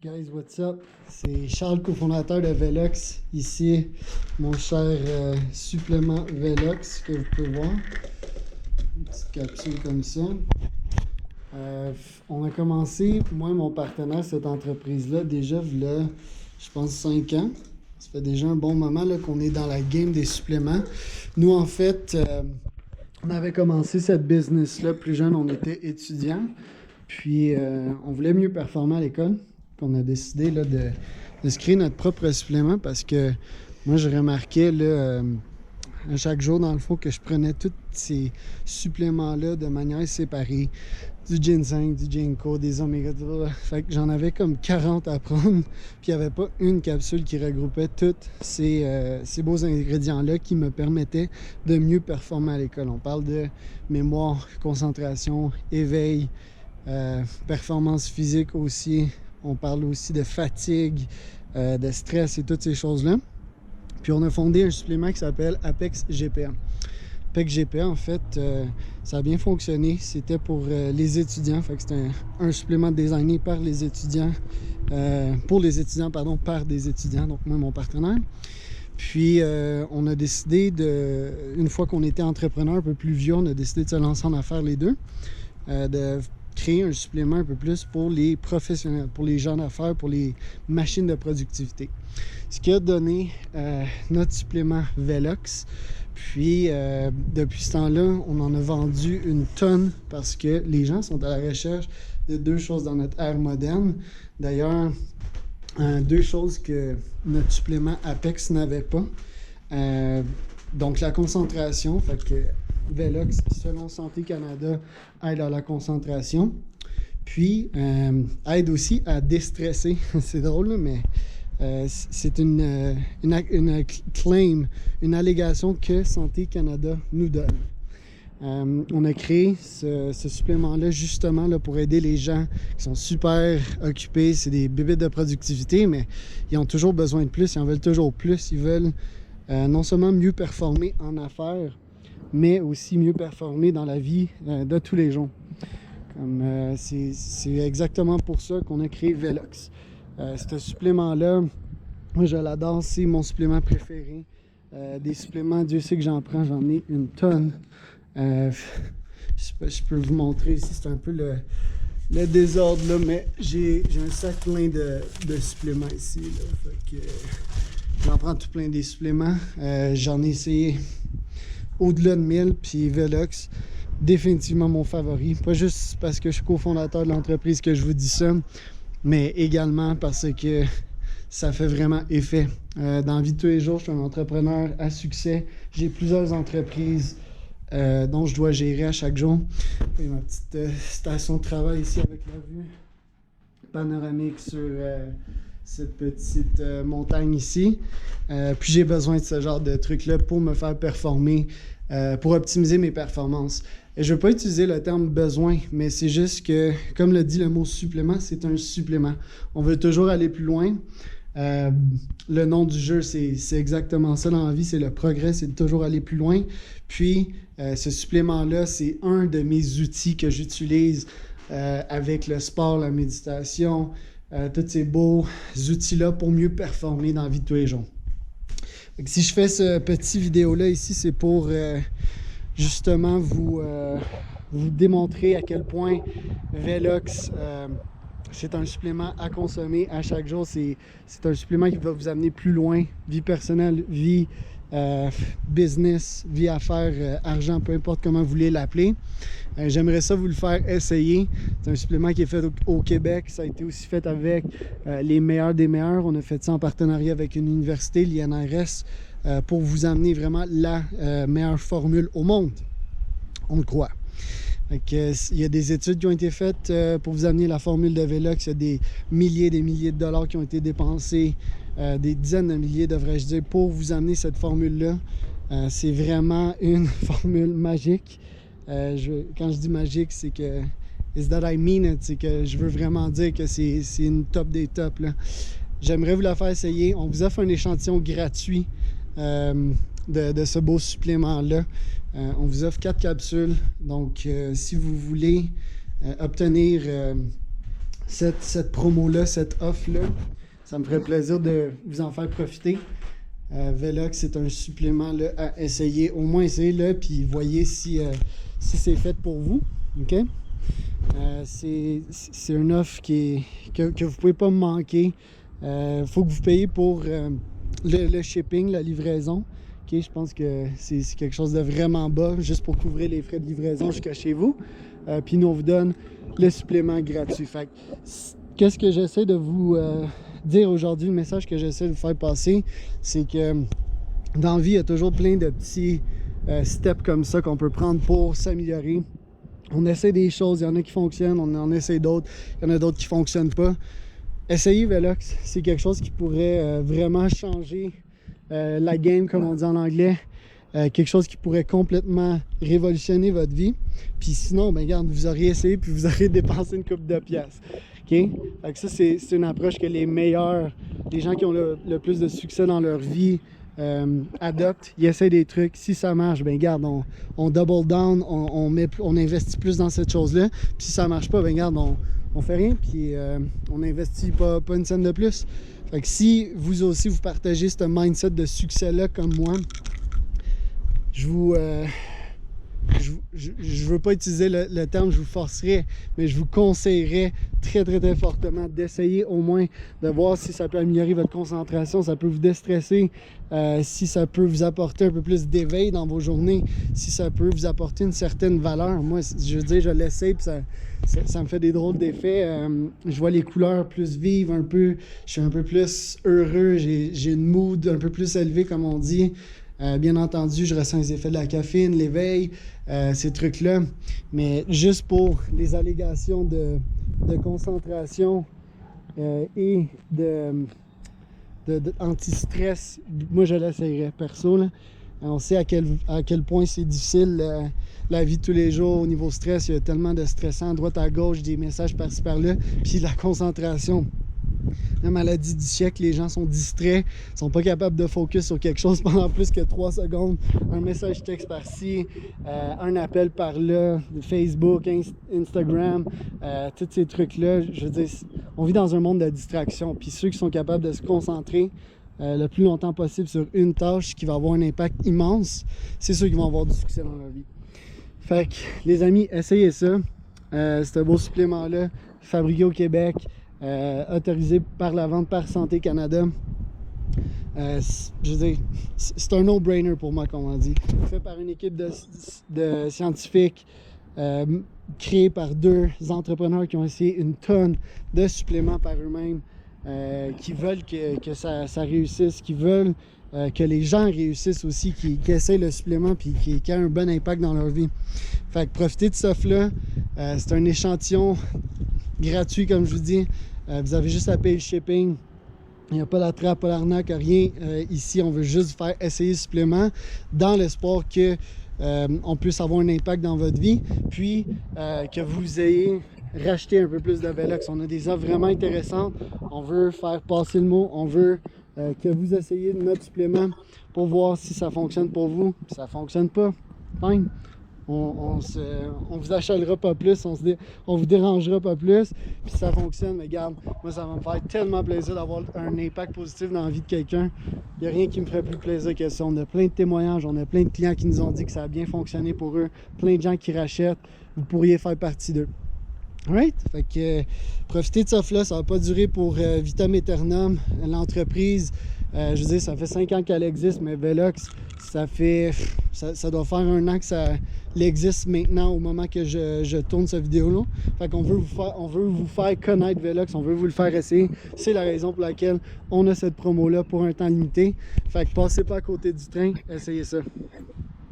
Guys, what's up? C'est Charles, cofondateur de Velox. Ici, mon cher supplément Velox que vous pouvez voir. Une petite capsule comme ça. On a commencé, moi et mon partenaire, cette entreprise-là, déjà, là, je pense, 5 ans. Ça fait déjà un bon moment là, qu'on est dans la game des suppléments. Nous, en fait, on avait commencé cette business-là plus jeune, on était étudiants. Puis, on voulait mieux performer à l'école. On a décidé là, de se créer notre propre supplément parce que moi, je remarquais là, à chaque jour, dans le fond, que je prenais tous ces suppléments-là de manière séparée. Du ginseng, du ginkgo, des oméga 3. Fait que j'en avais comme 40 à prendre. Puis il n'y avait pas une capsule qui regroupait tous ces beaux ingrédients-là qui me permettaient de mieux performer à l'école. On parle de mémoire, concentration, éveil, performance physique aussi. On parle aussi de fatigue, de stress et toutes ces choses-là. Puis on a fondé un supplément qui s'appelle Apex GPA. Apex GPA, en fait, ça a bien fonctionné. C'était pour les étudiants. Fait que c'était un supplément designé par les étudiants, pour les étudiants, pardon, par des étudiants, donc moi et mon partenaire. Puis on a décidé une fois qu'on était entrepreneur un peu plus vieux, on a décidé de se lancer en affaires les deux, de créer un supplément un peu plus pour les professionnels, pour les gens d'affaires, pour les machines de productivité. Ce qui a donné notre supplément Velox. Puis, depuis ce temps-là, on en a vendu une tonne parce que les gens sont à la recherche de deux choses dans notre ère moderne. D'ailleurs, deux choses que notre supplément Apex n'avait pas. Donc, la concentration, fait que Velox, selon Santé Canada, aide à la concentration. Puis, aide aussi à déstresser. C'est drôle, là, mais c'est une claim, une allégation que Santé Canada nous donne. On a créé ce supplément-là justement là, pour aider les gens qui sont super occupés. C'est des bébites de productivité, mais ils ont toujours besoin de plus, ils en veulent toujours plus. Ils veulent non seulement mieux performer en affaires, mais aussi mieux performer dans la vie de tous les jours. C'est exactement pour ça qu'on a créé Velox. Ce supplément-là, moi je l'adore, c'est mon supplément préféré. Des suppléments, Dieu sait que j'en prends, j'en ai une tonne. Je peux vous montrer ici, c'est un peu le désordre là, mais j'ai un sac plein de suppléments ici. Là, fait que, j'en prends tout plein des suppléments. J'en ai essayé au-delà de 1000, puis Velox, définitivement mon favori. Pas juste parce que je suis cofondateur de l'entreprise que je vous dis ça, mais également parce que ça fait vraiment effet. Dans la vie de tous les jours, je suis un entrepreneur à succès. J'ai plusieurs entreprises dont je dois gérer à chaque jour. Et ma petite station de travail ici avec la vue panoramique sur cette petite montagne ici. Puis j'ai besoin de ce genre de trucs-là pour me faire performer, pour optimiser mes performances. Et je ne veux pas utiliser le terme besoin, mais c'est juste que, comme le dit le mot supplément, c'est un supplément. On veut toujours aller plus loin. Le nom du jeu, c'est exactement ça dans la vie, c'est le progrès, c'est de toujours aller plus loin. Puis, ce supplément-là, c'est un de mes outils que j'utilise avec le sport, la méditation, tous ces beaux outils-là pour mieux performer dans la vie de tous les jours. Donc, si je fais ce petit vidéo-là ici, c'est pour justement vous démontrer à quel point Velox, c'est un supplément à consommer à chaque jour. C'est un supplément qui va vous amener plus loin, vie personnelle, vie business, vie affaires, argent, peu importe comment vous voulez l'appeler. J'aimerais ça vous le faire essayer. C'est un supplément qui est fait au Québec. Ça a été aussi fait avec les meilleurs des meilleurs. On a fait ça en partenariat avec une université, l'INRS, pour vous amener vraiment la meilleure formule au monde. On le croit. Donc, il y a des études qui ont été faites pour vous amener la formule de Velox. Il y a des milliers de dollars qui ont été dépensés, des dizaines de milliers, devrais-je dire, pour vous amener cette formule-là. C'est vraiment une formule magique. Quand je dis magique, c'est que is that I mean it, c'est que je veux vraiment dire que c'est une top des tops. J'aimerais vous la faire essayer. On vous offre un échantillon gratuit de ce beau supplément-là. On vous offre 4 capsules. Donc, si vous voulez obtenir cette promo-là, cette offre-là. Ça me ferait plaisir de vous en faire profiter. Velox, c'est un supplément là, à essayer. Au moins, essayez-le, puis voyez si c'est fait pour vous. OK? C'est une offre que vous ne pouvez pas manquer. Faut que vous payiez pour le shipping, la livraison. Okay, je pense que c'est quelque chose de vraiment bas, juste pour couvrir les frais de livraison jusqu'à chez vous. Puis nous, on vous donne le supplément gratuit. Fait que, qu'est-ce que j'essaie de vous dire aujourd'hui, le message que j'essaie de vous faire passer, c'est que dans la vie, il y a toujours plein de petits steps comme ça qu'on peut prendre pour s'améliorer. On essaie des choses, il y en a qui fonctionnent, on en essaie d'autres, il y en a d'autres qui ne fonctionnent pas. Essayez Velox, c'est quelque chose qui pourrait vraiment changer la game, comme on dit en anglais. Quelque chose qui pourrait complètement révolutionner votre vie. Puis sinon, ben regarde, vous auriez essayé puis vous auriez dépensé une couple de piastres. OK? Fait que ça, c'est une approche que les meilleurs, les gens qui ont le plus de succès dans leur vie adoptent. Ils essaient des trucs. Si ça marche, ben regarde, on double down, on investit plus dans cette chose-là. Puis si ça marche pas, ben regarde, on fait rien, puis on n'investit pas une scène de plus. Fait que si vous aussi, vous partagez ce mindset de succès-là comme moi, je veux pas utiliser le terme je vous forcerai, mais je vous conseillerais très très très fortement d'essayer au moins de voir si ça peut améliorer votre concentration, ça peut vous déstresser, si ça peut vous apporter un peu plus d'éveil dans vos journées, si ça peut vous apporter une certaine valeur. Moi, je veux dire, je l'essaie puis ça me fait des drôles d'effets. Je vois les couleurs plus vives un peu, je suis un peu plus heureux, j'ai une mood un peu plus élevée comme on dit. Bien entendu, je ressens les effets de la caféine, l'éveil, ces trucs-là. Mais juste pour les allégations de concentration et anti-stress, moi je l'essayerais perso. Là. On sait à quel point c'est difficile la vie de tous les jours au niveau stress. Il y a tellement de stressants à droite à gauche, des messages par-ci par-là. Puis la concentration. La maladie du siècle, les gens sont distraits, sont pas capables de focus sur quelque chose pendant plus que 3 secondes. Un message texte par-ci, un appel par-là, Facebook, Instagram, tous ces trucs-là. Je veux dire, on vit dans un monde de distraction. Puis ceux qui sont capables de se concentrer le plus longtemps possible sur une tâche qui va avoir un impact immense, c'est ceux qui vont avoir du succès dans leur vie. Fait que, les amis, essayez ça. C'est un beau supplément-là, fabriqué au Québec. Autorisé par la vente par Santé Canada. Je veux dire, c'est un no-brainer pour moi, comme on dit. Fait par une équipe de scientifiques, créé par 2 entrepreneurs qui ont essayé une tonne de suppléments par eux-mêmes, qui veulent que ça réussisse, qui veulent que les gens réussissent aussi, qui essaient le supplément puis qui aient un bon impact dans leur vie. Fait que profitez de ce offre-là. C'est un échantillon gratuit, comme je vous dis. Vous avez juste à payer le shipping. Il n'y a pas la trappe, pas l'arnaque, rien. Ici, on veut juste vous faire essayer le supplément dans l'espoir que on puisse avoir un impact dans votre vie, puis que vous ayez racheté un peu plus de Velox. On a des offres vraiment intéressantes. On veut faire passer le mot. On veut que vous essayiez notre supplément pour voir si ça fonctionne pour vous. Si ça ne fonctionne pas, fine. On vous achalera pas plus, on vous dérangera pas plus, puis si ça fonctionne, mais regarde, moi ça va me faire tellement plaisir d'avoir un impact positif dans la vie de quelqu'un. Il n'y a rien qui me ferait plus plaisir que ça. On a plein de témoignages, on a plein de clients qui nous ont dit que ça a bien fonctionné pour eux, plein de gens qui rachètent, vous pourriez faire partie d'eux. Alright? Fait que profitez de ça là, ça va pas durer pour vitam aeternum, l'entreprise. Je veux dire, ça fait 5 ans qu'elle existe, mais Velox, ça doit faire 1 an que ça existe maintenant au moment que je tourne cette vidéo-là. Fait qu'on veut vous faire connaître Velox, on veut vous le faire essayer. C'est la raison pour laquelle on a cette promo-là pour un temps limité. Fait que passez pas à côté du train, essayez ça.